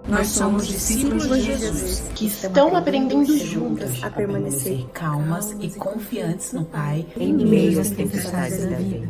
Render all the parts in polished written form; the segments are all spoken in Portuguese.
Nós somos discípulos de Jesus que estão aprendendo juntas a permanecer calmas e confiantes no Pai em meio às tempestades da vida.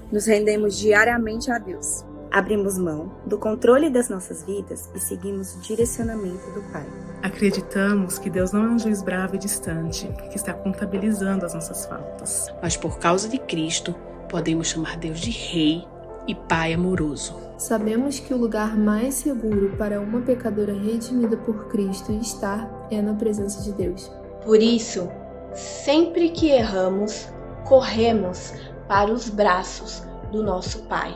Nos rendemos diariamente a Deus. Abrimos mão do controle das nossas vidas e seguimos o direcionamento do Pai. Acreditamos que Deus não é um juiz bravo e distante, que está contabilizando as nossas faltas. Mas por causa de Cristo, podemos chamar Deus de Rei e Pai amoroso. Sabemos que o lugar mais seguro para uma pecadora redimida por Cristo estar é na presença de Deus. Por isso, sempre que erramos, corremos para os braços do nosso Pai,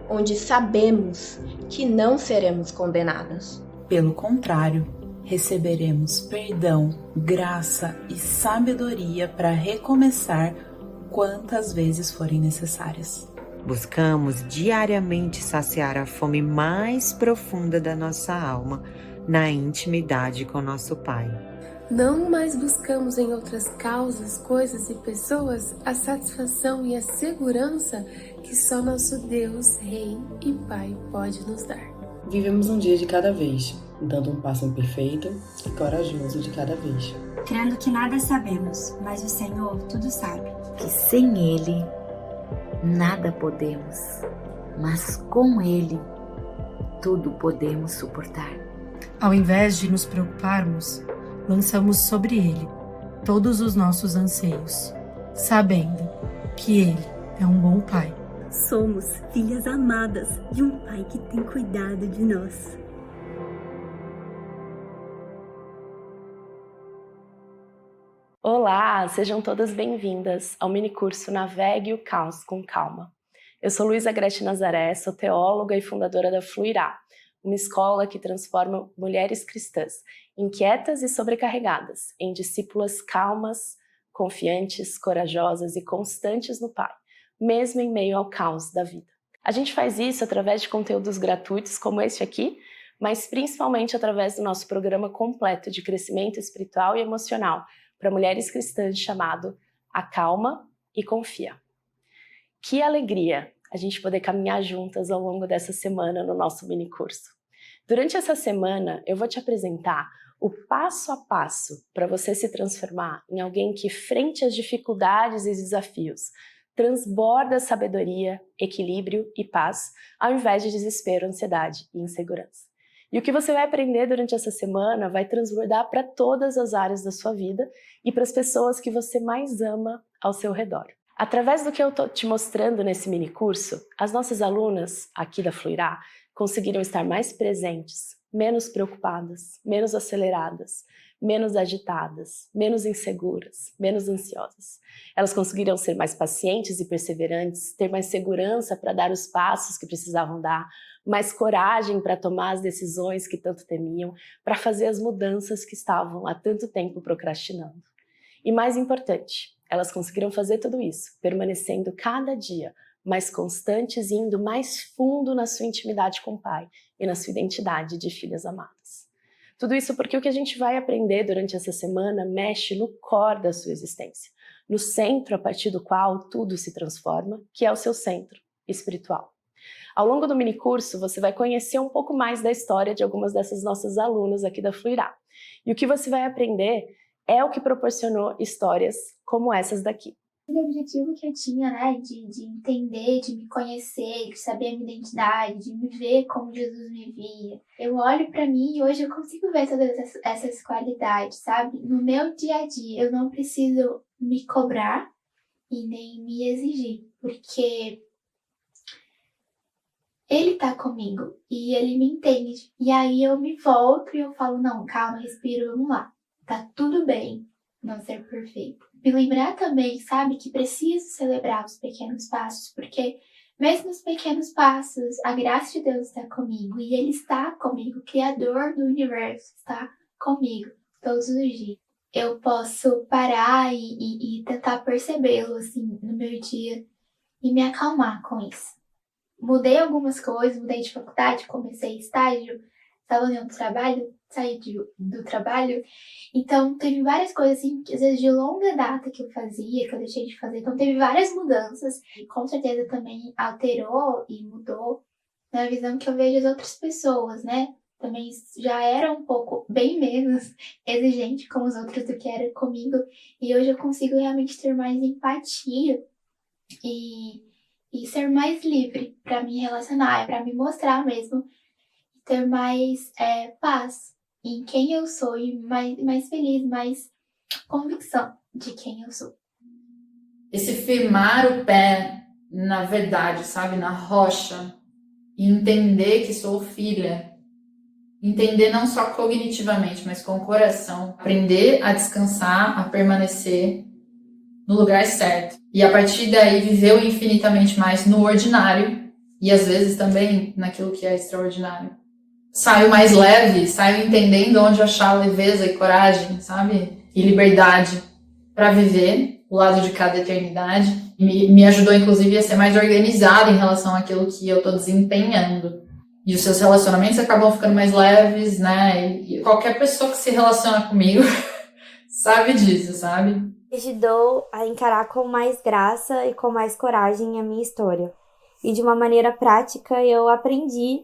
onde sabemos que não seremos condenadas. Pelo contrário, receberemos perdão, graça e sabedoria para recomeçar quantas vezes forem necessárias. Buscamos diariamente saciar a fome mais profunda da nossa alma na intimidade com nosso Pai. Não mais buscamos em outras causas, coisas e pessoas a satisfação e a segurança que só nosso Deus, Rei e Pai pode nos dar. Vivemos um dia de cada vez, dando um passo imperfeito e corajoso de cada vez. Crendo que nada sabemos, mas o Senhor tudo sabe. Que sem Ele nada podemos, mas com Ele tudo podemos suportar. Ao invés de nos preocuparmos, lançamos sobre Ele todos os nossos anseios, sabendo que Ele é um bom Pai. Somos filhas amadas de um Pai que tem cuidado de nós. Olá, sejam todas bem-vindas ao minicurso Navegue o Caos com Calma. Eu sou Luísa Grete Nazaré, sou teóloga e fundadora da Fluirá, uma escola que transforma mulheres cristãs inquietas e sobrecarregadas em discípulas calmas, confiantes, corajosas e constantes no Pai, mesmo em meio ao caos da vida. A gente faz isso através de conteúdos gratuitos como este aqui, mas principalmente através do nosso programa completo de crescimento espiritual e emocional para mulheres cristãs chamado Acalma e Confia. Que alegria a gente poder caminhar juntas ao longo dessa semana no nosso minicurso. Durante essa semana eu vou te apresentar o passo a passo para você se transformar em alguém que, frente às dificuldades e desafios, transborda sabedoria, equilíbrio e paz, ao invés de desespero, ansiedade e insegurança. E o que você vai aprender durante essa semana vai transbordar para todas as áreas da sua vida e para as pessoas que você mais ama ao seu redor. Através do que eu estou te mostrando nesse minicurso, as nossas alunas aqui da Fluirá conseguiram estar mais presentes, menos preocupadas, menos aceleradas, menos agitadas, menos inseguras, menos ansiosas. Elas conseguiram ser mais pacientes e perseverantes, ter mais segurança para dar os passos que precisavam dar, mais coragem para tomar as decisões que tanto temiam, para fazer as mudanças que estavam há tanto tempo procrastinando. E mais importante, elas conseguiram fazer tudo isso, permanecendo cada dia mais constantes e indo mais fundo na sua intimidade com o Pai e na sua identidade de filhas amadas. Tudo isso porque o que a gente vai aprender durante essa semana mexe no core da sua existência, no centro a partir do qual tudo se transforma, que é o seu centro espiritual. Ao longo do minicurso, você vai conhecer um pouco mais da história de algumas dessas nossas alunas aqui da Fluirá. E o que você vai aprender é o que proporcionou histórias como essas daqui. O objetivo que eu tinha, né, de entender, de me conhecer, de saber a minha identidade, de me ver como Jesus me via. Eu olho pra mim e hoje eu consigo ver todas essas qualidades, sabe? No meu dia a dia, eu não preciso me cobrar e nem me exigir, porque Ele tá comigo e Ele me entende. E aí eu me volto e eu falo, não, calma, respiro, vamos lá. Tá tudo bem não ser perfeito. Me lembrar também, sabe, que preciso celebrar os pequenos passos, porque mesmo nos pequenos passos, a graça de Deus está comigo e Ele está comigo, o Criador do universo está comigo todos os dias. Eu posso parar e tentar percebê-lo, assim, no meu dia e me acalmar com isso. Mudei algumas coisas, mudei de faculdade, comecei estágio, estava em outro trabalho, saí do trabalho. Então, teve várias coisas, assim, às vezes de longa data que eu fazia, que eu deixei de fazer. Então, teve várias mudanças. E com certeza também alterou e mudou na visão que eu vejo as outras pessoas, né? também já era um pouco, bem menos exigente com os outros do que era comigo. E hoje eu consigo realmente ter mais empatia e ser mais livre para me relacionar, para me mostrar mesmo, ter mais paz em quem eu sou e mais feliz, mais convicção de quem eu sou. Esse firmar o pé na verdade, sabe, na rocha, e entender que sou filha, entender não só cognitivamente, mas com o coração, aprender a descansar, a permanecer no lugar certo. E a partir daí viver o infinitamente mais no ordinário e às vezes também naquilo que é extraordinário. Saio mais leve, saio entendendo onde achar leveza e coragem, sabe? E liberdade para viver o lado de cada eternidade. Me ajudou, inclusive, a ser mais organizada em relação àquilo que eu tô desempenhando. E os seus relacionamentos acabam ficando mais leves, né? E qualquer pessoa que se relaciona comigo sabe disso, sabe? Me ajudou a encarar com mais graça e com mais coragem a minha história. E de uma maneira prática, eu aprendi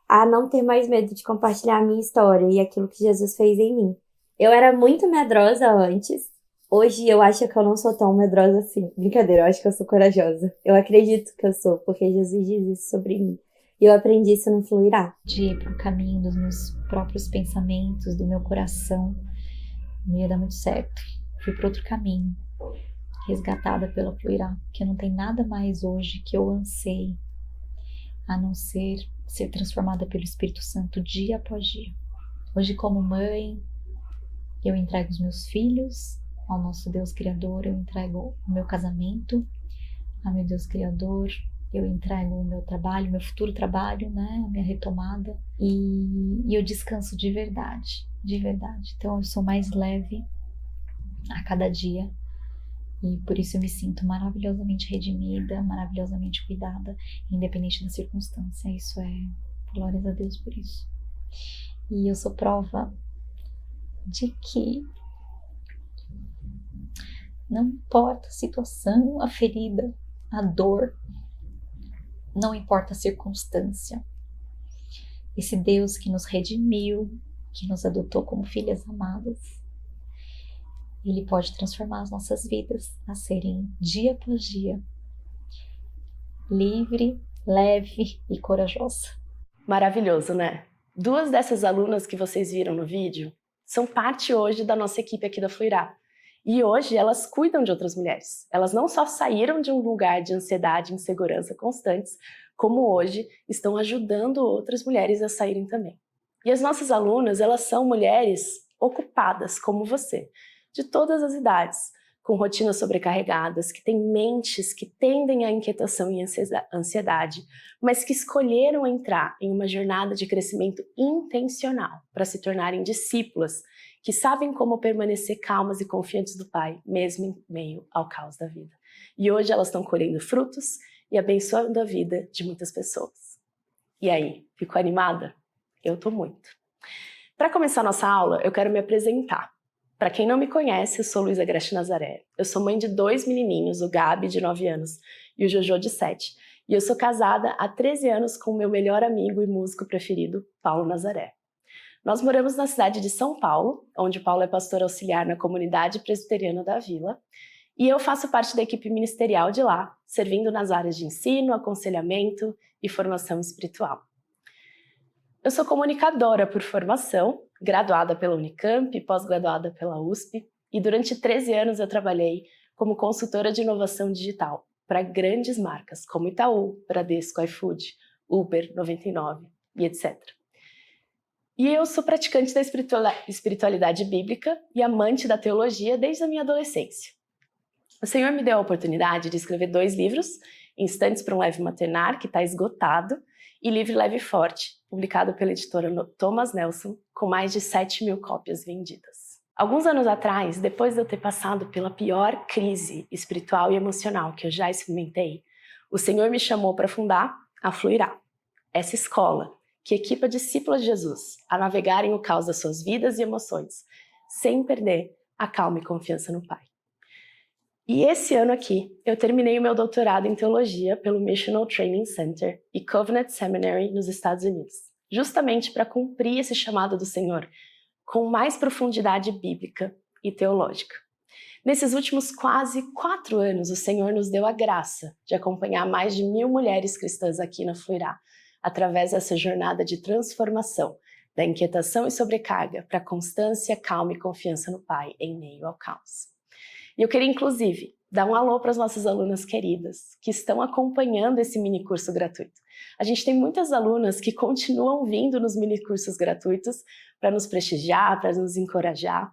a não ter mais medo de compartilhar a minha história e aquilo que Jesus fez em mim. Eu era muito medrosa antes. Hoje eu acho que eu não sou tão medrosa assim. Brincadeira, eu acho que eu sou corajosa. Eu acredito que eu sou, porque Jesus diz isso sobre mim. E eu aprendi isso no Fluirá. De ir pro caminho dos meus próprios pensamentos, do meu coração, não ia dar muito certo. Fui para outro caminho, resgatada pela Fluirá, que não tem nada mais hoje que eu anseie, a não ser transformada pelo Espírito Santo dia após dia. Hoje, como mãe, eu entrego os meus filhos ao nosso Deus Criador, eu entrego o meu casamento ao meu Deus Criador, eu entrego o meu trabalho, meu futuro trabalho, né, a minha retomada, e eu descanso de verdade, de verdade. Então eu sou mais leve a cada dia e por isso eu me sinto maravilhosamente redimida, maravilhosamente cuidada, independente da circunstância. Isso é glórias a Deus por isso. E eu sou prova de que não importa a situação, a ferida, a dor, não importa a circunstância. Esse Deus que nos redimiu, que nos adotou como filhas amadas, Ele pode transformar as nossas vidas a serem, dia após dia, livre, leve e corajosa. Maravilhoso, né? 2 dessas alunas que vocês viram no vídeo são parte hoje da nossa equipe aqui da Fluirá. E hoje elas cuidam de outras mulheres. Elas não só saíram de um lugar de ansiedade e insegurança constantes, como hoje estão ajudando outras mulheres a saírem também. E as nossas alunas, elas são mulheres ocupadas como você, de todas as idades, com rotinas sobrecarregadas, que têm mentes que tendem à inquietação e ansiedade, mas que escolheram entrar em uma jornada de crescimento intencional para se tornarem discípulas que sabem como permanecer calmas e confiantes do Pai, mesmo em meio ao caos da vida. E hoje elas estão colhendo frutos e abençoando a vida de muitas pessoas. E aí, ficou animada? Eu tô muito. Para começar nossa aula, eu quero me apresentar. Para quem não me conhece, eu sou Luiza Agreste Nazaré. Eu sou mãe de 2 menininhos, o Gabi, de 9 anos, e o Jojo, de 7. E eu sou casada há 13 anos com o meu melhor amigo e músico preferido, Paulo Nazaré. Nós moramos na cidade de São Paulo, onde Paulo é pastor auxiliar na comunidade presbiteriana da Vila, e eu faço parte da equipe ministerial de lá, servindo nas áreas de ensino, aconselhamento e formação espiritual. Eu sou comunicadora por formação, graduada pela Unicamp, pós-graduada pela USP, e durante 13 anos eu trabalhei como consultora de inovação digital para grandes marcas como Itaú, Bradesco, iFood, Uber, 99 e etc. E eu sou praticante da espiritualidade bíblica e amante da teologia desde a minha adolescência. O Senhor me deu a oportunidade de escrever 2 livros, Instantes para um Leve Maternar, que está esgotado, e Livre, Leve e Forte, publicado pela editora Thomas Nelson, com mais de 7.000 cópias vendidas. Alguns anos atrás, depois de eu ter passado pela pior crise espiritual e emocional que eu já experimentei, o Senhor me chamou para fundar a Fluirá, essa escola que equipa discípulos de Jesus a navegarem o caos das suas vidas e emoções, sem perder a calma e confiança no Pai. E esse ano aqui, eu terminei o meu doutorado em teologia pelo Missional Training Center e Covenant Seminary nos Estados Unidos. justamente para cumprir esse chamado do Senhor com mais profundidade bíblica e teológica. Nesses últimos quase 4 anos, o Senhor nos deu a graça de acompanhar mais de 1000 mulheres cristãs aqui na Fluirá, através dessa jornada de transformação, da inquietação e sobrecarga para constância, calma e confiança no Pai em meio ao caos. E eu queria, inclusive, dar um alô para as nossas alunas queridas que estão acompanhando esse minicurso gratuito. A gente tem muitas alunas que continuam vindo nos minicursos gratuitos para nos prestigiar, para nos encorajar.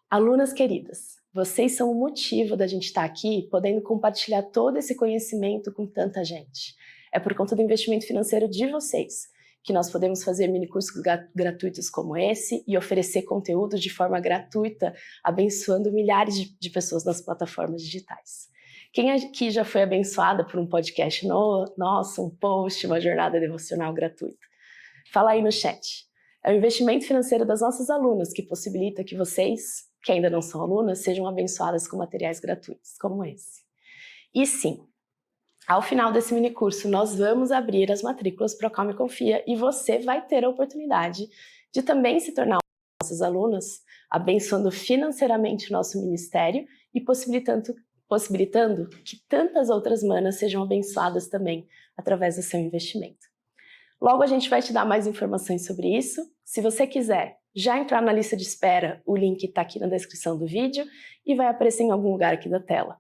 Alunas queridas, vocês são o motivo da gente estar aqui podendo compartilhar todo esse conhecimento com tanta gente. É por conta do investimento financeiro de vocês que nós podemos fazer minicursos gratuitos como esse e oferecer conteúdo de forma gratuita, abençoando milhares de pessoas nas plataformas digitais. Quem aqui já foi abençoada por um podcast nosso, um post, uma jornada devocional gratuita? Fala aí no chat. É o investimento financeiro das nossas alunas que possibilita que vocês, que ainda não são alunas, sejam abençoadas com materiais gratuitos como esse. E sim, ao final desse minicurso, nós vamos abrir as matrículas para o Calma e Confia e você vai ter a oportunidade de também se tornar uma das nossas alunas, abençoando financeiramente o nosso ministério e possibilitando que tantas outras manas sejam abençoadas também através do seu investimento. Logo a gente vai te dar mais informações sobre isso. Se você quiser já entrar na lista de espera, o link está aqui na descrição do vídeo e vai aparecer em algum lugar aqui da tela.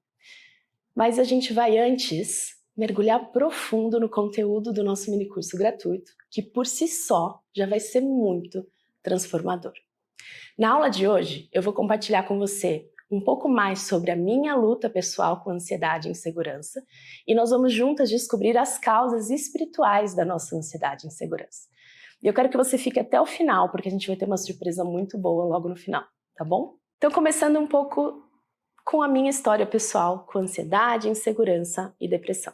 Mas a gente vai antes mergulhar profundo no conteúdo do nosso minicurso gratuito, que por si só já vai ser muito transformador. Na aula de hoje, eu vou compartilhar com você um pouco mais sobre a minha luta pessoal com ansiedade e insegurança, e nós vamos juntas descobrir as causas espirituais da nossa ansiedade e insegurança. E eu quero que você fique até o final, porque a gente vai ter uma surpresa muito boa logo no final, tá bom? Então, começando um pouco com a minha história pessoal com ansiedade, insegurança e depressão.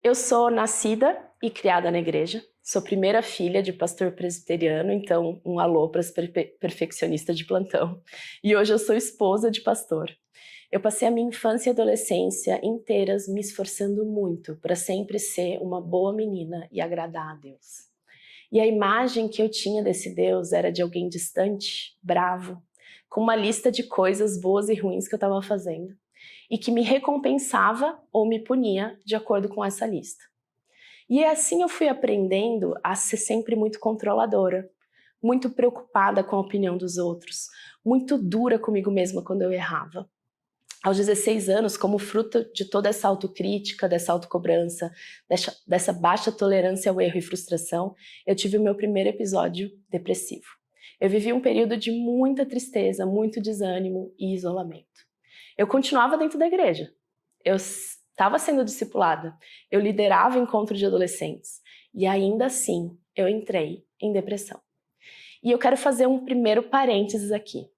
Eu sou nascida e criada na igreja, sou primeira filha de pastor presbiteriano, então um alô para as perfeccionistas de plantão. E hoje eu sou esposa de pastor. Eu passei a minha infância e adolescência inteiras me esforçando muito para sempre ser uma boa menina e agradar a Deus. E a imagem que eu tinha desse Deus era de alguém distante, bravo, com uma lista de coisas boas e ruins que eu estava fazendo, e que me recompensava ou me punia de acordo com essa lista. E assim eu fui aprendendo a ser sempre muito controladora, muito preocupada com a opinião dos outros, muito dura comigo mesma quando eu errava. Aos 16 anos, como fruto de toda essa autocrítica, dessa autocobrança, dessa baixa tolerância ao erro e frustração, eu tive o meu primeiro episódio depressivo. Eu vivi um período de muita tristeza, muito desânimo e isolamento. Eu continuava dentro da igreja, eu estava sendo discipulada, eu liderava encontro de adolescentes e ainda assim eu entrei em depressão. E eu quero fazer um primeiro parênteses aqui.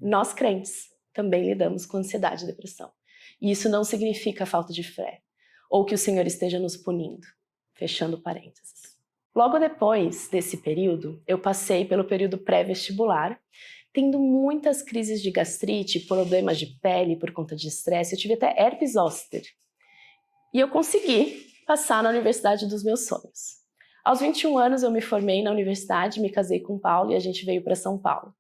Nós crentes também lidamos com ansiedade e depressão. E isso não significa falta de fé ou que o Senhor esteja nos punindo. Fechando parênteses. Logo depois desse período, eu passei pelo período pré-vestibular, tendo muitas crises de gastrite, problemas de pele por conta de estresse. Eu tive até herpes zoster. E eu consegui passar na universidade dos meus sonhos. Aos 21 anos eu me formei na universidade, me casei com o Paulo e a gente veio para São Paulo.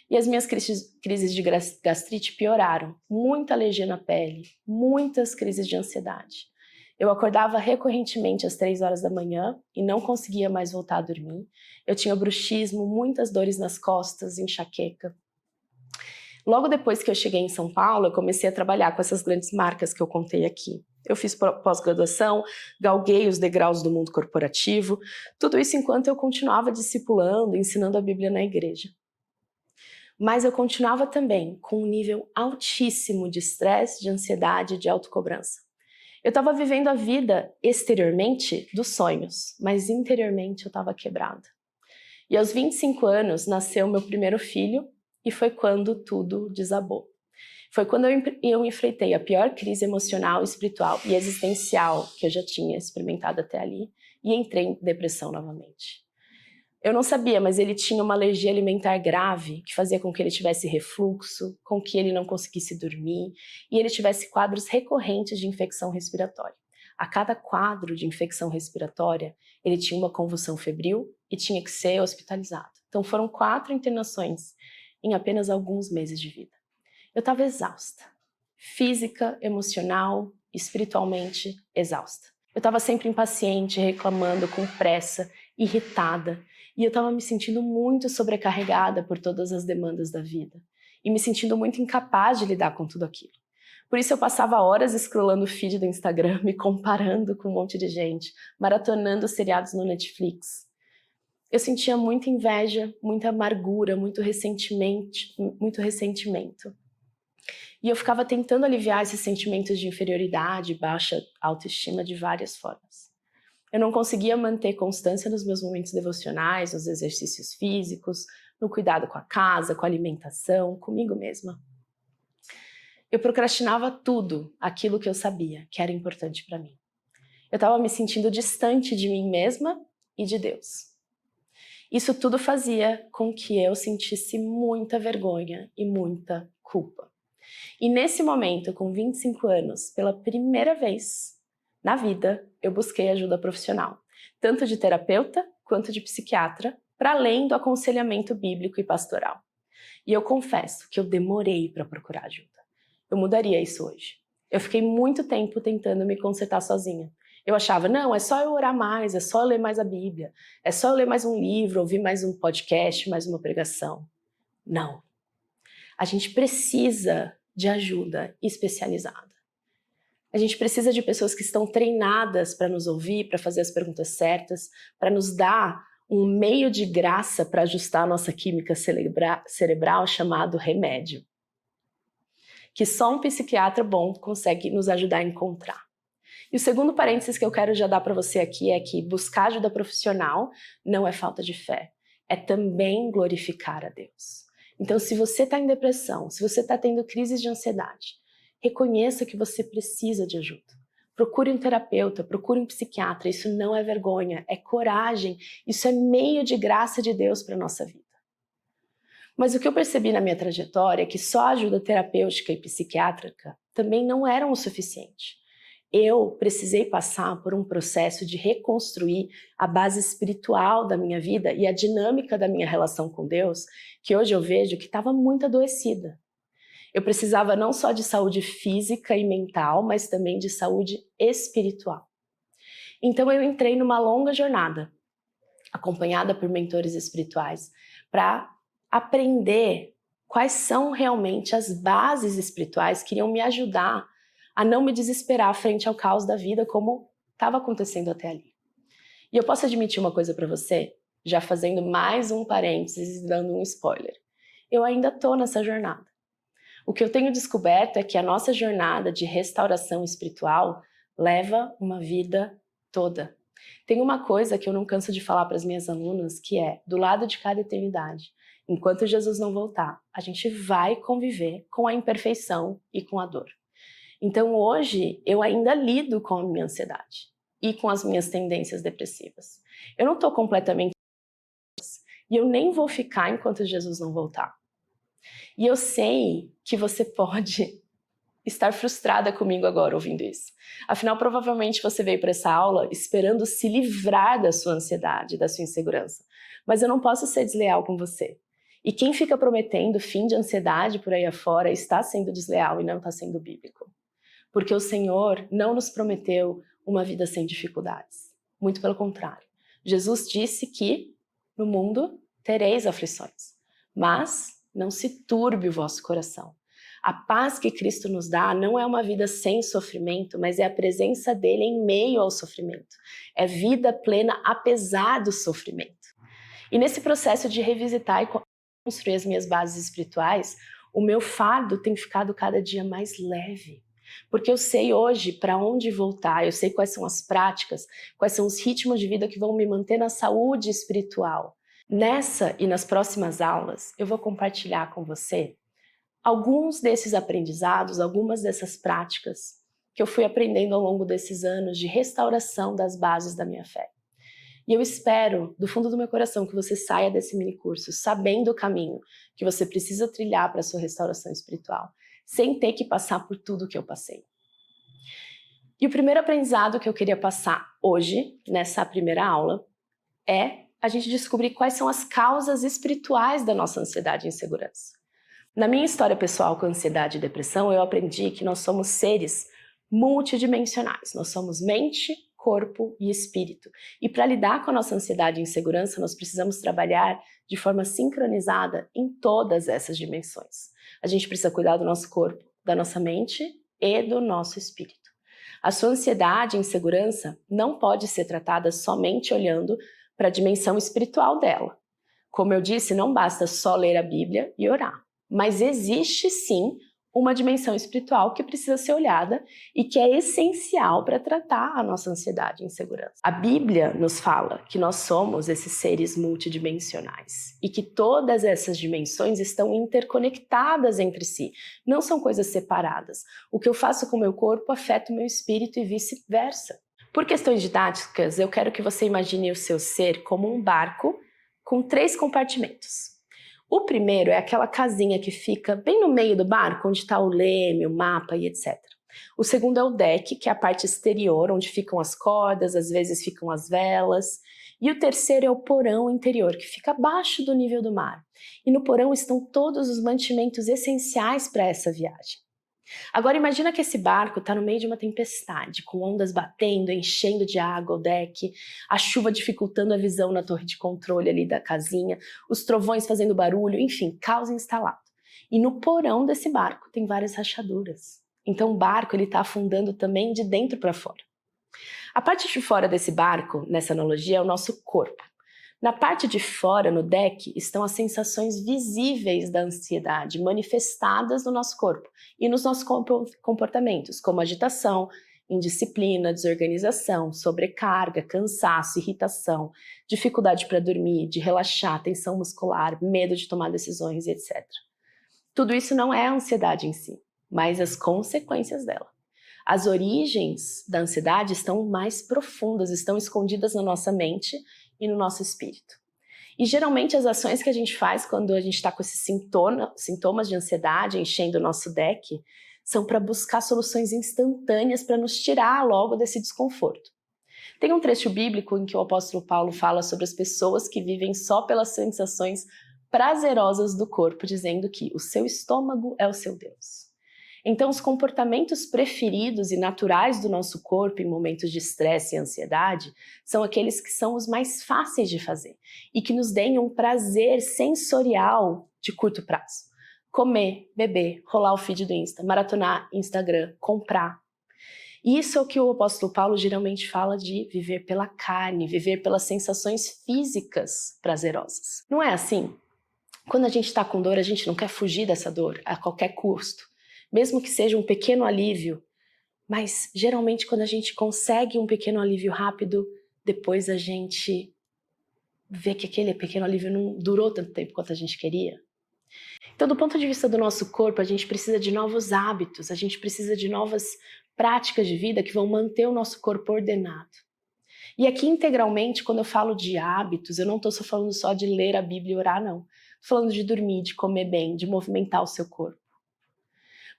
E as minhas crises de gastrite pioraram, muita alergia na pele, muitas crises de ansiedade. Eu acordava recorrentemente às 3 horas da manhã e não conseguia mais voltar a dormir. Eu tinha bruxismo, muitas dores nas costas, enxaqueca. Logo depois que eu cheguei em São Paulo, eu comecei a trabalhar com essas grandes marcas que eu contei aqui. Eu fiz pós-graduação, galguei os degraus do mundo corporativo, tudo isso enquanto eu continuava discipulando, ensinando a Bíblia na igreja. Mas eu continuava também com um nível altíssimo de estresse, de ansiedade e de autocobrança. Eu estava vivendo a vida exteriormente dos sonhos, mas interiormente eu estava quebrada. E aos 25 anos nasceu meu primeiro filho e foi quando tudo desabou. Foi quando eu enfrentei a pior crise emocional, espiritual e existencial que eu já tinha experimentado até ali e entrei em depressão novamente. Eu não sabia, mas ele tinha uma alergia alimentar grave que fazia com que ele tivesse refluxo, com que ele não conseguisse dormir e ele tivesse quadros recorrentes de infecção respiratória. a cada quadro de infecção respiratória, ele tinha uma convulsão febril e tinha que ser hospitalizado. Então foram 4 internações em apenas alguns meses de vida. Eu estava exausta, física, emocional, espiritualmente exausta. Eu estava sempre impaciente, reclamando, com pressa, irritada, e eu estava me sentindo muito sobrecarregada por todas as demandas da vida e me sentindo muito incapaz de lidar com tudo aquilo. Por isso eu passava horas scrollando o feed do Instagram, me comparando com um monte de gente, maratonando seriados no Netflix. Eu sentia muita inveja, muita amargura, muito ressentimento. E eu ficava tentando aliviar esses sentimentos de inferioridade, baixa autoestima de várias formas. Eu não conseguia manter constância nos meus momentos devocionais, nos exercícios físicos, no cuidado com a casa, com a alimentação, comigo mesma. Eu procrastinava tudo aquilo que eu sabia que era importante para mim. Eu estava me sentindo distante de mim mesma e de Deus. Isso tudo fazia com que eu sentisse muita vergonha e muita culpa. E nesse momento, com 25 anos, pela primeira vez na vida, eu busquei ajuda profissional, tanto de terapeuta quanto de psiquiatra, para além do aconselhamento bíblico e pastoral. E eu confesso que eu demorei para procurar ajuda. Eu mudaria isso hoje. Eu fiquei muito tempo tentando me consertar sozinha. Eu achava, não, é só eu orar mais, é só eu ler mais a Bíblia, é só eu ler mais um livro, ouvir mais um podcast, mais uma pregação. Não. A gente precisa de ajuda especializada. A gente precisa de pessoas que estão treinadas para nos ouvir, para fazer as perguntas certas, para nos dar um meio de graça para ajustar a nossa química cerebral chamado remédio, que só um psiquiatra bom consegue nos ajudar a encontrar. E o segundo parênteses que eu quero já dar para você aqui é que buscar ajuda profissional não é falta de fé, é também glorificar a Deus. Então, se você está em depressão, se você está tendo crises de ansiedade, reconheça que você precisa de ajuda. Procure um terapeuta, procure um psiquiatra. Isso não é vergonha, é coragem. Isso é meio de graça de Deus para a nossa vida. Mas o que eu percebi na minha trajetória é que só a ajuda terapêutica e psiquiátrica também não eram o suficiente. Eu precisei passar por um processo de reconstruir a base espiritual da minha vida e a dinâmica da minha relação com Deus, que hoje eu vejo que estava muito adoecida. Eu precisava não só de saúde física e mental, mas também de saúde espiritual. Então eu entrei numa longa jornada, acompanhada por mentores espirituais, para aprender quais são realmente as bases espirituais que iriam me ajudar a não me desesperar frente ao caos da vida como estava acontecendo até ali. E eu posso admitir uma coisa para você, já fazendo mais um parênteses e dando um spoiler. Eu ainda estou nessa jornada. O que eu tenho descoberto é que a nossa jornada de restauração espiritual leva uma vida toda. Tem uma coisa que eu não canso de falar para as minhas alunas, que é, do lado de cada eternidade, enquanto Jesus não voltar, a gente vai conviver com a imperfeição e com a dor. Então hoje eu ainda lido com a minha ansiedade e com as minhas tendências depressivas. Eu não estou completamente e eu nem vou ficar enquanto Jesus não voltar. E eu sei que você pode estar frustrada comigo agora ouvindo isso. Afinal, provavelmente você veio para essa aula esperando se livrar da sua ansiedade, da sua insegurança. Mas eu não posso ser desleal com você. E quem fica prometendo fim de ansiedade por aí afora está sendo desleal e não está sendo bíblico. Porque o Senhor não nos prometeu uma vida sem dificuldades. Muito pelo contrário. Jesus disse que no mundo tereis aflições, mas não se turbe o vosso coração. A paz que Cristo nos dá não é uma vida sem sofrimento, mas é a presença dele em meio ao sofrimento. É vida plena apesar do sofrimento. E nesse processo de revisitar e construir as minhas bases espirituais, o meu fardo tem ficado cada dia mais leve. Porque eu sei hoje para onde voltar, eu sei quais são as práticas, quais são os ritmos de vida que vão me manter na saúde espiritual. Nessa e nas próximas aulas, eu vou compartilhar com você alguns desses aprendizados, algumas dessas práticas que eu fui aprendendo ao longo desses anos de restauração das bases da minha fé. E eu espero, do fundo do meu coração, que você saia desse minicurso sabendo o caminho que você precisa trilhar para a sua restauração espiritual, sem ter que passar por tudo que eu passei. E o primeiro aprendizado que eu queria passar hoje, nessa primeira aula, é a gente descobrir quais são as causas espirituais da nossa ansiedade e insegurança. Na minha história pessoal com ansiedade e depressão, eu aprendi que nós somos seres multidimensionais. Nós somos mente, corpo e espírito. E para lidar com a nossa ansiedade e insegurança, nós precisamos trabalhar de forma sincronizada em todas essas dimensões. A gente precisa cuidar do nosso corpo, da nossa mente e do nosso espírito. A sua ansiedade e insegurança não pode ser tratada somente olhando para a dimensão espiritual dela. Como eu disse, não basta só ler a Bíblia e orar. Mas existe sim uma dimensão espiritual que precisa ser olhada e que é essencial para tratar a nossa ansiedade e insegurança. A Bíblia nos fala que nós somos esses seres multidimensionais e que todas essas dimensões estão interconectadas entre si, não são coisas separadas. O que eu faço com o meu corpo afeta o meu espírito e vice-versa. Por questões didáticas, eu quero que você imagine o seu ser como um barco com 3 compartimentos. O primeiro é aquela casinha que fica bem no meio do barco, onde está o leme, o mapa e etc. O segundo é o deck, que é a parte exterior, onde ficam as cordas, às vezes ficam as velas. E o terceiro é o porão interior, que fica abaixo do nível do mar. E no porão estão todos os mantimentos essenciais para essa viagem. Agora imagina que esse barco está no meio de uma tempestade, com ondas batendo, enchendo de água o deck, a chuva dificultando a visão na torre de controle ali da casinha, os trovões fazendo barulho, enfim, caos instalado. E no porão desse barco tem várias rachaduras. Então o barco está afundando também de dentro para fora. A parte de fora desse barco, nessa analogia, é o nosso corpo. Na parte de fora, no deck, estão as sensações visíveis da ansiedade manifestadas no nosso corpo e nos nossos comportamentos, como agitação, indisciplina, desorganização, sobrecarga, cansaço, irritação, dificuldade para dormir, de relaxar, tensão muscular, medo de tomar decisões, etc. Tudo isso não é a ansiedade em si, mas as consequências dela. As origens da ansiedade estão mais profundas, estão escondidas na nossa mente e no nosso espírito. E geralmente as ações que a gente faz quando a gente está com esses sintomas de ansiedade enchendo o nosso deck são para buscar soluções instantâneas para nos tirar logo desse desconforto. Tem um trecho bíblico em que o apóstolo Paulo fala sobre as pessoas que vivem só pelas sensações prazerosas do corpo, dizendo que o seu estômago é o seu Deus. Então, os comportamentos preferidos e naturais do nosso corpo em momentos de estresse e ansiedade são aqueles que são os mais fáceis de fazer e que nos deem um prazer sensorial de curto prazo. Comer, beber, rolar o feed do Insta, maratonar Instagram, comprar. Isso é o que o apóstolo Paulo geralmente fala de viver pela carne, viver pelas sensações físicas prazerosas. Não é assim? Quando a gente está com dor, a gente não quer fugir dessa dor a qualquer custo. Mesmo que seja um pequeno alívio, mas geralmente quando a gente consegue um pequeno alívio rápido, depois a gente vê que aquele pequeno alívio não durou tanto tempo quanto a gente queria. Então, do ponto de vista do nosso corpo, a gente precisa de novos hábitos, a gente precisa de novas práticas de vida que vão manter o nosso corpo ordenado. E aqui, integralmente, quando eu falo de hábitos, eu não estou só falando só de ler a Bíblia e orar, não. Estou falando de dormir, de comer bem, de movimentar o seu corpo.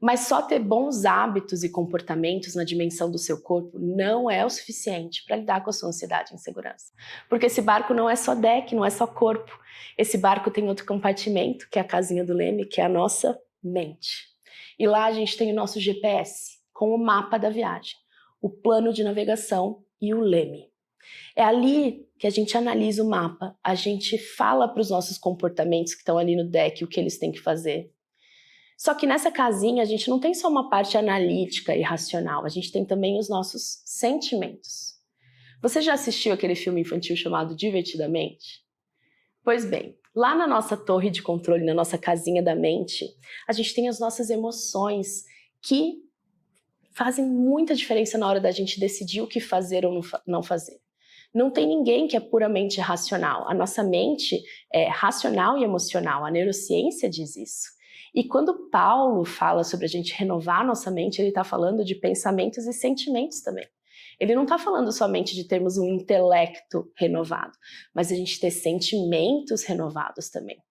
Mas só ter bons hábitos e comportamentos na dimensão do seu corpo não é o suficiente para lidar com a sua ansiedade e insegurança. Porque esse barco não é só deck, não é só corpo. Esse barco tem outro compartimento, que é a casinha do leme, que é a nossa mente. E lá a gente tem o nosso GPS, com o mapa da viagem, o plano de navegação e o leme. É ali que a gente analisa o mapa, a gente fala para os nossos comportamentos que estão ali no deck o que eles têm que fazer. Só que nessa casinha a gente não tem só uma parte analítica e racional, a gente tem também os nossos sentimentos. Você já assistiu aquele filme infantil chamado Divertidamente? Pois bem, lá na nossa torre de controle, na nossa casinha da mente, a gente tem as nossas emoções que fazem muita diferença na hora da gente decidir o que fazer ou não fazer. Não tem ninguém que é puramente racional. A nossa mente é racional e emocional, a neurociência diz isso. E quando Paulo fala sobre a gente renovar a nossa mente, ele está falando de pensamentos e sentimentos também. Ele não está falando somente de termos um intelecto renovado, mas a gente ter sentimentos renovados também.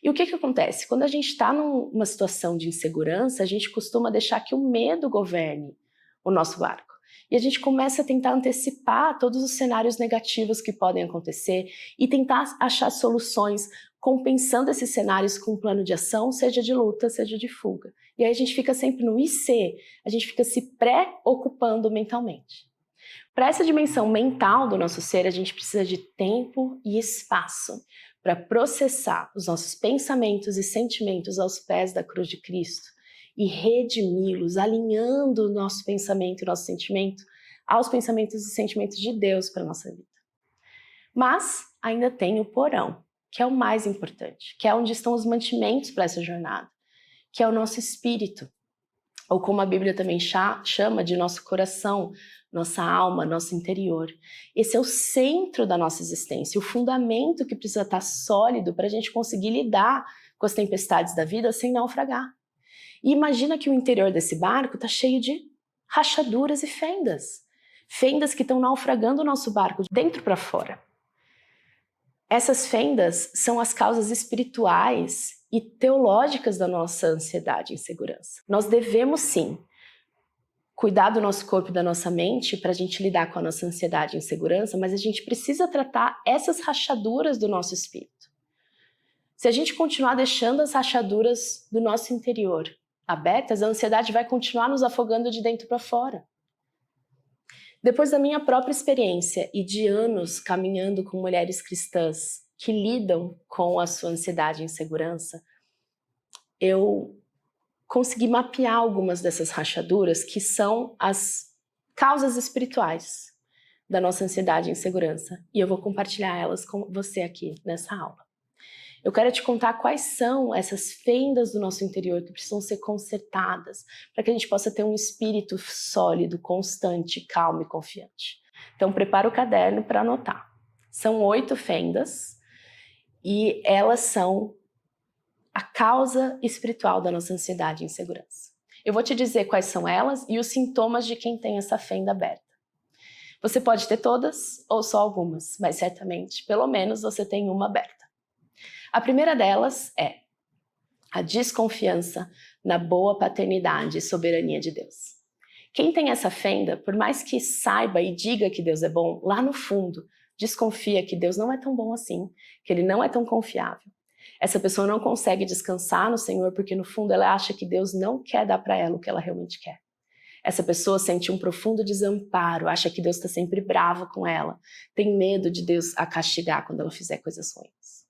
E o que acontece? Quando a gente está numa situação de insegurança, a gente costuma deixar que o medo governe o nosso barco. E a gente começa a tentar antecipar todos os cenários negativos que podem acontecer e tentar achar soluções compensando esses cenários com um plano de ação, seja de luta, seja de fuga. E aí a gente fica sempre no IC, a gente fica se pré-ocupando mentalmente. Para essa dimensão mental do nosso ser, a gente precisa de tempo e espaço para processar os nossos pensamentos e sentimentos aos pés da cruz de Cristo e redimi-los, alinhando o nosso pensamento e o nosso sentimento aos pensamentos e sentimentos de Deus para a nossa vida. Mas ainda tem o porão, que é o mais importante, que é onde estão os mantimentos para essa jornada, que é o nosso espírito, ou como a Bíblia também chama de nosso coração, nossa alma, nosso interior. Esse é o centro da nossa existência, o fundamento que precisa estar sólido para a gente conseguir lidar com as tempestades da vida sem naufragar. E imagina que o interior desse barco está cheio de rachaduras e fendas. Fendas que estão naufragando o nosso barco de dentro para fora. Essas fendas são as causas espirituais e teológicas da nossa ansiedade e insegurança. Nós devemos sim cuidar do nosso corpo e da nossa mente para a gente lidar com a nossa ansiedade e insegurança, mas a gente precisa tratar essas rachaduras do nosso espírito. Se a gente continuar deixando as rachaduras do nosso interior abertas, a ansiedade vai continuar nos afogando de dentro para fora. Depois da minha própria experiência e de anos caminhando com mulheres cristãs que lidam com a sua ansiedade e insegurança, eu consegui mapear algumas dessas rachaduras que são as causas espirituais da nossa ansiedade e insegurança. E eu vou compartilhar elas com você aqui nessa aula. Eu quero te contar quais são essas fendas do nosso interior que precisam ser consertadas para que a gente possa ter um espírito sólido, constante, calmo e confiante. Então, prepara o caderno para anotar. São 8 fendas e elas são a causa espiritual da nossa ansiedade e insegurança. Eu vou te dizer quais são elas e os sintomas de quem tem essa fenda aberta. Você pode ter todas ou só algumas, mas certamente, pelo menos, você tem uma aberta. A primeira delas é a desconfiança na boa paternidade e soberania de Deus. Quem tem essa fenda, por mais que saiba e diga que Deus é bom, lá no fundo, desconfia que Deus não é tão bom assim, que Ele não é tão confiável. Essa pessoa não consegue descansar no Senhor porque, no fundo, ela acha que Deus não quer dar para ela o que ela realmente quer. Essa pessoa sente um profundo desamparo, acha que Deus está sempre bravo com ela, tem medo de Deus a castigar quando ela fizer coisas ruins.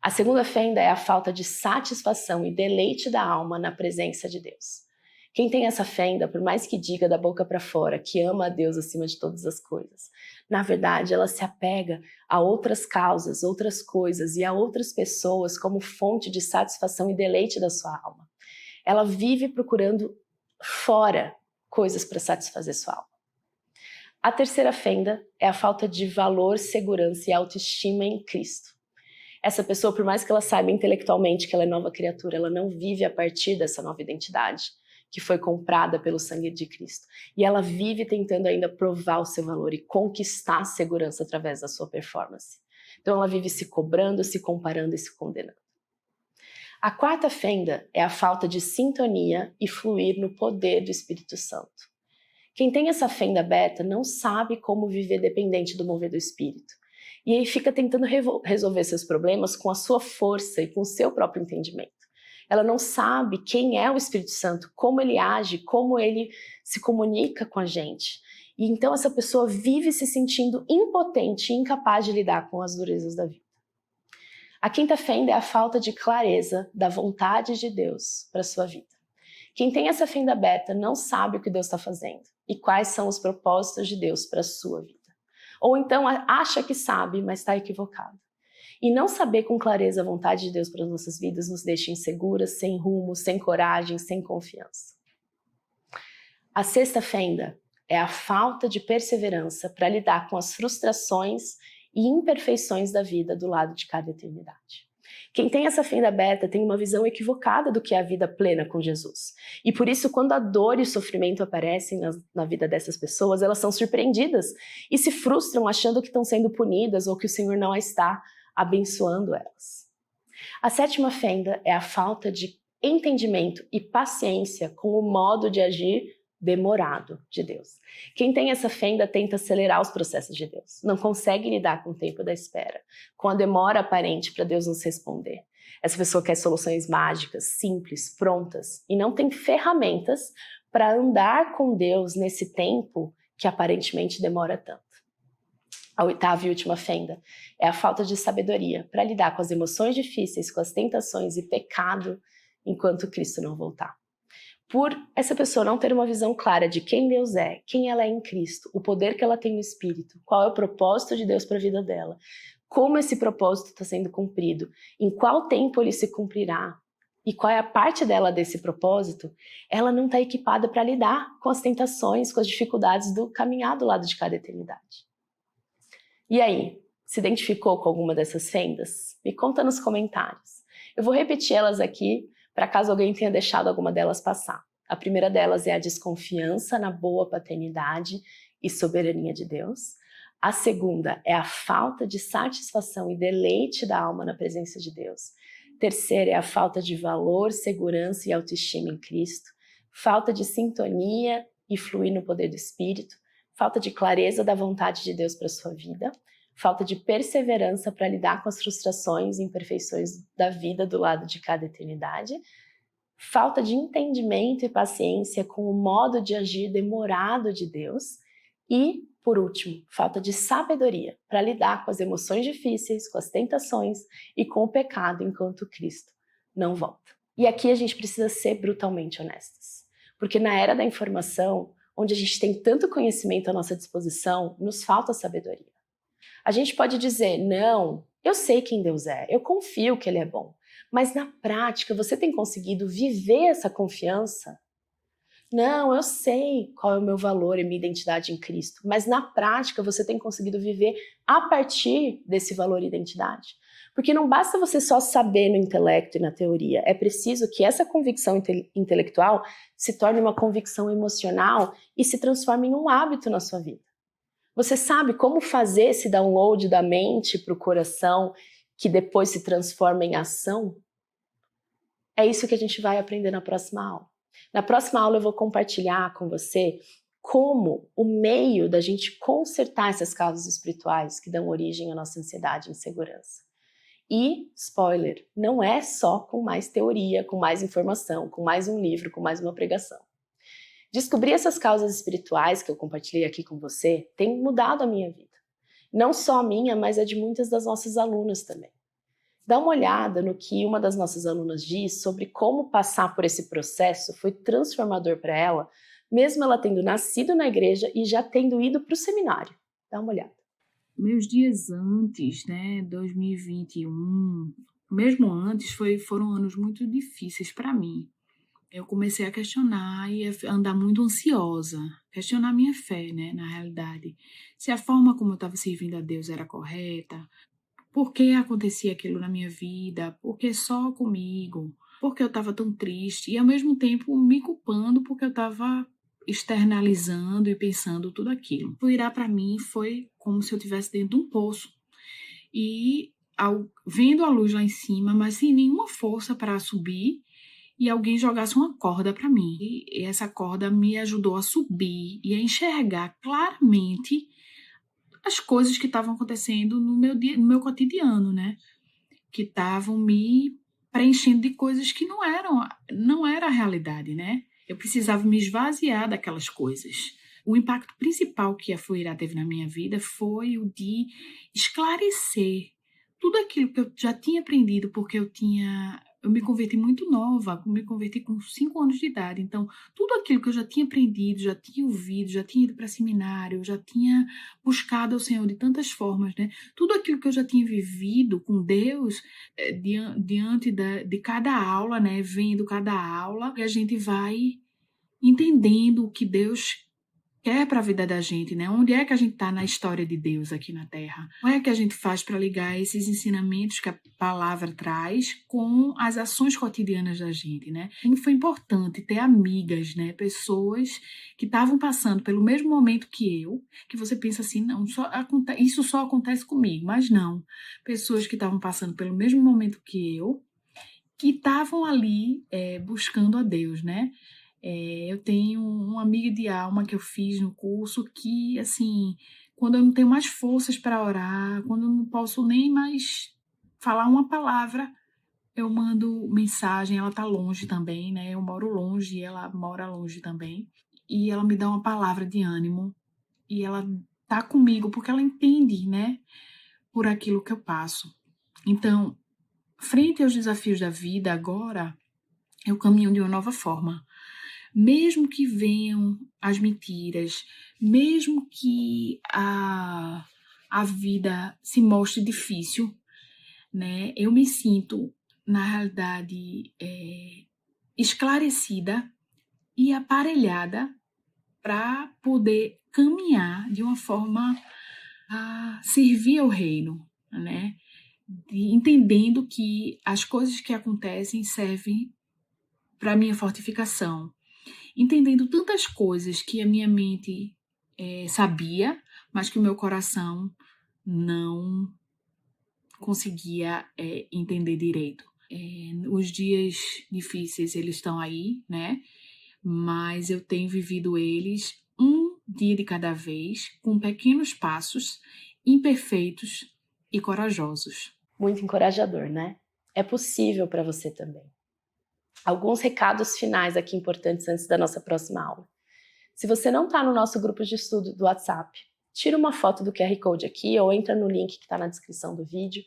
A segunda fenda é a falta de satisfação e deleite da alma na presença de Deus. Quem tem essa fenda, por mais que diga da boca para fora que ama a Deus acima de todas as coisas, na verdade ela se apega a outras causas, outras coisas e a outras pessoas como fonte de satisfação e deleite da sua alma. Ela vive procurando fora coisas para satisfazer sua alma. A terceira fenda é a falta de valor, segurança e autoestima em Cristo. Essa pessoa, por mais que ela saiba intelectualmente que ela é nova criatura, ela não vive a partir dessa nova identidade que foi comprada pelo sangue de Cristo. E ela vive tentando ainda provar o seu valor e conquistar a segurança através da sua performance. Então ela vive se cobrando, se comparando e se condenando. A quarta fenda é a falta de sintonia e fluir no poder do Espírito Santo. Quem tem essa fenda aberta não sabe como viver dependente do mover do Espírito. E aí fica tentando resolver seus problemas com a sua força e com o seu próprio entendimento. Ela não sabe quem é o Espírito Santo, como ele age, como ele se comunica com a gente. E então essa pessoa vive se sentindo impotente e incapaz de lidar com as durezas da vida. A quinta fenda é a falta de clareza da vontade de Deus para a sua vida. Quem tem essa fenda aberta não sabe o que Deus está fazendo e quais são os propósitos de Deus para a sua vida. Ou então acha que sabe, mas está equivocado. E não saber com clareza a vontade de Deus para as nossas vidas nos deixa inseguras, sem rumo, sem coragem, sem confiança. A sexta fenda é a falta de perseverança para lidar com as frustrações e imperfeições da vida do lado de cada eternidade. Quem tem essa fenda aberta tem uma visão equivocada do que é a vida plena com Jesus. E por isso, quando a dor e o sofrimento aparecem na vida dessas pessoas, elas são surpreendidas e se frustram achando que estão sendo punidas ou que o Senhor não a está abençoando elas. A sétima fenda é a falta de entendimento e paciência com o modo de agir demorado de Deus. Quem tem essa fenda tenta acelerar os processos de Deus, não consegue lidar com o tempo da espera, com a demora aparente para Deus nos responder. Essa pessoa quer soluções mágicas, simples, prontas, e não tem ferramentas para andar com Deus nesse tempo que aparentemente demora tanto. A oitava e última fenda é a falta de sabedoria para lidar com as emoções difíceis, com as tentações e pecado enquanto Cristo não voltar. Por essa pessoa não ter uma visão clara de quem Deus é, quem ela é em Cristo, o poder que ela tem no Espírito, qual é o propósito de Deus para a vida dela, como esse propósito está sendo cumprido, em qual tempo ele se cumprirá e qual é a parte dela desse propósito, ela não está equipada para lidar com as tentações, com as dificuldades do caminhar do lado de cada eternidade. E aí, se identificou com alguma dessas fendas? Me conta nos comentários. Eu vou repetir elas aqui, para caso alguém tenha deixado alguma delas passar. A primeira delas é a desconfiança na boa paternidade e soberania de Deus. A segunda é a falta de satisfação e deleite da alma na presença de Deus. Terceira é a falta de valor, segurança e autoestima em Cristo. Falta de sintonia e fluir no poder do Espírito. Falta de clareza da vontade de Deus para a sua vida, falta de perseverança para lidar com as frustrações e imperfeições da vida do lado de cada eternidade, falta de entendimento e paciência com o modo de agir demorado de Deus e, por último, falta de sabedoria para lidar com as emoções difíceis, com as tentações e com o pecado enquanto Cristo não volta. E aqui a gente precisa ser brutalmente honestos, porque na era da informação, onde a gente tem tanto conhecimento à nossa disposição, nos falta sabedoria. A gente pode dizer, não, eu sei quem Deus é, eu confio que Ele é bom, mas na prática você tem conseguido viver essa confiança? Não, eu sei qual é o meu valor e minha identidade em Cristo, mas na prática você tem conseguido viver a partir desse valor e identidade? Porque não basta você só saber no intelecto e na teoria, é preciso que essa convicção intelectual se torne uma convicção emocional e se transforme em um hábito na sua vida. Você sabe como fazer esse download da mente para o coração que depois se transforma em ação? É isso que a gente vai aprender na próxima aula. Na próxima aula eu vou compartilhar com você como o meio da gente consertar essas causas espirituais que dão origem à nossa ansiedade e insegurança. E, spoiler, não é só com mais teoria, com mais informação, com mais um livro, com mais uma pregação. Descobrir essas causas espirituais que eu compartilhei aqui com você tem mudado a minha vida. Não só a minha, mas a de muitas das nossas alunas também. Dá uma olhada no que uma das nossas alunas diz sobre como passar por esse processo foi transformador para ela, mesmo ela tendo nascido na igreja e já tendo ido para o seminário. Dá uma olhada. Meus dias antes, 2021, mesmo antes, foram anos muito difíceis para mim. Eu comecei a questionar e a andar muito ansiosa, questionar minha fé, na realidade. Se a forma como eu estava servindo a Deus era correta, por que acontecia aquilo na minha vida, por que só comigo, por que eu estava tão triste e ao mesmo tempo me culpando porque eu estava externalizando e pensando tudo aquilo. Fluirá para mim foi como se eu estivesse dentro de um poço e vendo a luz lá em cima, mas sem nenhuma força para subir, e alguém jogasse uma corda para mim. E essa corda me ajudou a subir e a enxergar claramente as coisas que estavam acontecendo no meu cotidiano, que estavam me preenchendo de coisas que não era a realidade, Eu precisava me esvaziar daquelas coisas. O impacto principal que a Fluirá teve na minha vida foi o de esclarecer tudo aquilo que eu já tinha aprendido, porque eu me converti muito nova, me converti com 5 anos de idade. Então, tudo aquilo que eu já tinha aprendido, já tinha ouvido, já tinha ido para seminário, já tinha buscado ao Senhor de tantas formas, Tudo aquilo que eu já tinha vivido com Deus, diante de cada aula, vendo cada aula, e a gente vai entendendo o que Deus quer para a vida da gente, Onde é que a gente está na história de Deus aqui na Terra? Como é que a gente faz para ligar esses ensinamentos que a palavra traz com as ações cotidianas da gente, Como foi importante ter amigas, Pessoas que estavam passando pelo mesmo momento que eu, que você pensa assim, não, isso só acontece comigo, mas não. Pessoas que estavam passando pelo mesmo momento que eu, que estavam ali buscando a Deus, Eu tenho uma amiga de alma que eu fiz no curso que, assim, quando eu não tenho mais forças para orar, quando eu não posso nem mais falar uma palavra, eu mando mensagem. Ela tá longe também, né? Eu moro longe e ela mora longe também. E ela me dá uma palavra de ânimo e ela tá comigo porque ela entende, né? Por aquilo que eu passo. Então, frente aos desafios da vida agora, eu caminho de uma nova forma. Mesmo que venham as mentiras, mesmo que a vida se mostre difícil, né? Eu me sinto, na realidade, esclarecida e aparelhada para poder caminhar de uma forma a servir ao reino, né? Entendendo que as coisas que acontecem servem para a minha fortificação. Entendendo tantas coisas que a minha mente sabia, mas que o meu coração não conseguia entender direito. Os dias difíceis, eles estão aí, né? Mas eu tenho vivido eles um dia de cada vez, com pequenos passos, imperfeitos e corajosos. Muito encorajador, né? É possível para você também. Alguns recados finais aqui importantes antes da nossa próxima aula. Se você não está no nosso grupo de estudo do WhatsApp, tira uma foto do QR Code aqui ou entra no link que está na descrição do vídeo,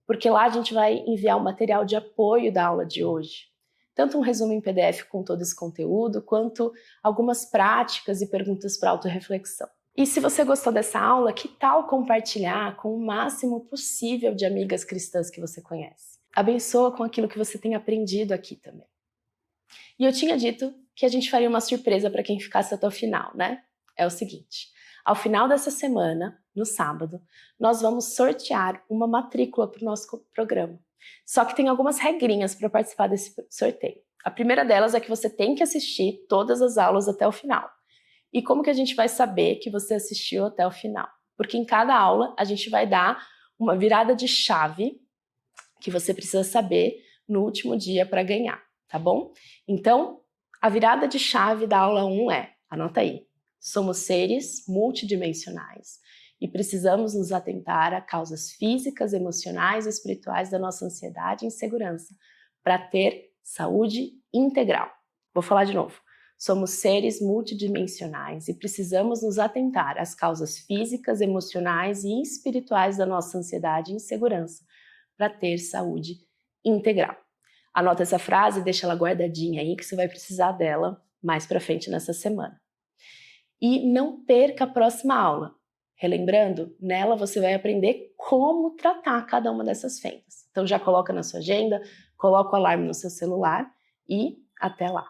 porque lá a gente vai enviar o material de apoio da aula de hoje. Tanto um resumo em PDF com todo esse conteúdo, quanto algumas práticas e perguntas para autorreflexão. E se você gostou dessa aula, que tal compartilhar com o máximo possível de amigas cristãs que você conhece? Abençoa com aquilo que você tem aprendido aqui também. E eu tinha dito que a gente faria uma surpresa para quem ficasse até o final, né? É o seguinte, ao final dessa semana, no sábado, nós vamos sortear uma matrícula para o nosso programa. Só que tem algumas regrinhas para participar desse sorteio. A primeira delas é que você tem que assistir todas as aulas até o final. E como que a gente vai saber que você assistiu até o final? Porque em cada aula a gente vai dar uma virada de chave que você precisa saber no último dia para ganhar, tá bom? Então, a virada de chave da aula 1 anota aí, somos seres multidimensionais e precisamos nos atentar a causas físicas, emocionais e espirituais da nossa ansiedade e insegurança para ter saúde integral. Vou falar de novo. Somos seres multidimensionais e precisamos nos atentar às causas físicas, emocionais e espirituais da nossa ansiedade e insegurança para ter saúde integral. Anota essa frase e deixa ela guardadinha aí que você vai precisar dela mais para frente nessa semana. E não perca a próxima aula. Relembrando, nela você vai aprender como tratar cada uma dessas fendas. Então já coloca na sua agenda, coloca o alarme no seu celular e até lá.